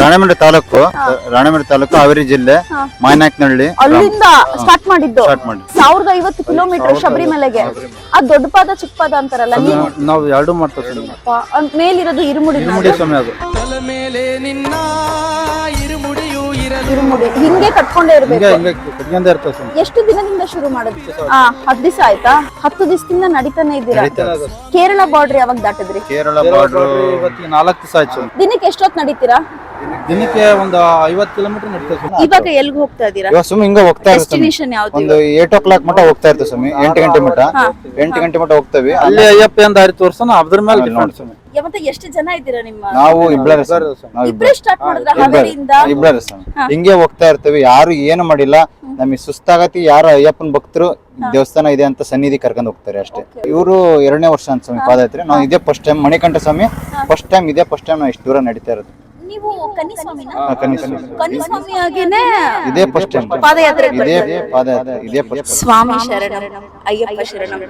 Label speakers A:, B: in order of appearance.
A: ರಾಣೆಬೆನ್ನೂರು ತಾಲೂಕು ಹಾವೇರಿ ಜಿಲ್ಲೆ ಮಾಯನಾಯಕನಹಳ್ಳಿ
B: ಅಲ್ಲಿಂದ ಸ್ಟಾರ್ಟ್ ಮಾಡಿದ್ದು
A: ಸ್ಟಾರ್ಟ್ ಮಾಡಿ
B: 1050 ಕಿಲೋಮೀಟರ್ ಶಬರಿಮಲೆಗೆ. ಅದ್ ದೊಡ್ಡ ಪಾದ ಚಿಕ್ಕ ಪಾದ ಅಂತಾರಲ್ಲ, ನೀವು
A: ನಾವು ಎರಡು ಮಾಡ್ತೀವಿ
B: ಮೇಲಿರೋದು ಇರುಮುಡಿ
A: ಸ್ವಾಮಿ. ಅದು
B: ಇರುಮುಡಿ ಹಿಂಗೆ ಕಟ್ಕೊಂಡೇ ಇರ್ಬೇಕು.
A: ಕಟ್ಕೊಂಡೇ ಇರ್ತದೆ ಸ್ವಾಮಿ.
B: ಎಷ್ಟು ದಿನದಿಂದ ಶುರು ಮಾಡಿದ್ರಿ? 10 ದಿವಸ ಆಯ್ತಾ? 10 ದಿವಸದಿಂದ ನಡೀತಾನೆ ಇದ್ದೀರಾ? ಕೇರಳ ಬಾರ್ಡರ್ ಯಾವಾಗ ದಾಟಿದ್ರಿ?
A: ಕೇರಳ ಬಾರ್ಡರ್ ಇವತ್ತಿಗೆ 4 ದಿವಸ ಆಯ್ತು ಸ್ವಾಮಿ.
B: ದಿನಕ್ಕೆ ಎಷ್ಟೊತ್ತು ನಡೀತೀರಾ?
A: ದಿನಕ್ಕೆ ಒಂದು 50 ಕಿಲೋಮೀಟರ್ ನಡೀತದೆ ಸ್ವಾಮಿ.
B: ಇವಾಗ ಎಲ್ಗ್ ಹೋಗ್ತಾ ಇದ್ದೀರಾ?
A: ಇವಾಗ ಸುಮ್ಮನೆ ಹಿಂಗ ಹೋಗ್ತಾ ಇರ್ತೀವಿ.
B: ಡೆಸ್ಟಿನೇಷನ್ ಯಾವ್ದು?
A: ಒಂದು 8 o'clock ಮಟ್ಟ ಹೋಗ್ತಾ ಇರ್ತೀವಿ ಸ್ವಾಮಿ. 8 ಗಂಟೆ ಮಟ್ಟ 8 ಗಂಟೆ ಮಟ್ಟ ಹೋಗ್ತೇವೆ. ಅಲ್ಲಿ ಅಯ್ಯಪ್ಪ ದಾರಿ ತೋರ್ಸೋಣ, ಅದ್ರ ಮೇಲೆ ಡಿಪೆಂಡ್ ಸ್ವಾಮಿ.
B: ಮತ್ತೆ ಎಷ್ಟು ಜನ ಇದ್ದೀರಾ ನಿಮ್ಮ?
A: ನಾವು ಇಬ್ಬರೇ
B: ಸ್ಟಾರ್ಟ್ ಮಾಡಿದ್ರ ಹಾವೇರಿಯಿಂದ?
A: ಇಬ್ಬರೇ ಸ್ವಾಮಿ. ಹಿಂಗೆ ಹೋಗ್ತಾ ಇರ್ತೇವೆ. ಯಾರು ಏನು ಮಾಡಿಲ್ಲ, ನಮಗೆ ಸುಸ್ತಾಗತಿ. ಯಾರು ಅಯ್ಯಪ್ಪನ ಭಕ್ತರು ದೇವಸ್ಥಾನ ಇದೆ ಅಂತ ಸನ್ನಿಧಿ ಕರ್ಕೊಂಡು ಹೋಗ್ತಾರೆ ಅಷ್ಟೇ. ಇವರು 2ನೇ ವರ್ಷ ಅಂತ ಸ್ವಾಮಿ ಪಾದಯಾತ್ರೆ. ನಾವು ಇದೇ ಫಸ್ಟ್ ಟೈಮ್ ಮಣಿಕಂಠ ಸ್ವಾಮಿ ಫಸ್ಟ್ ಟೈಮ್ ನಾವು ಇಷ್ಟು ದೂರ ನಡೀತಾ ಇರೋದು.
B: ನೀವು ಕನ್ನಿಸ್ವಾಮಿನ?
A: ಕನ್ನಿಸ್ವಾಮಿ
B: ಕನ್ನಿಸ್ವಾಮಿ ಆಗೇನೆ
A: ಇದೇ ಫಸ್ಟ್ ಟೈಮ್
B: ಪಾದಯಾತ್ರೆ.
A: ಇದೇ ಫಸ್ಟ್
B: ಸ್ವಾಮಿ ಶರಣಂ, ಅಯ್ಯಪ್ಪ ಶರಣಂ.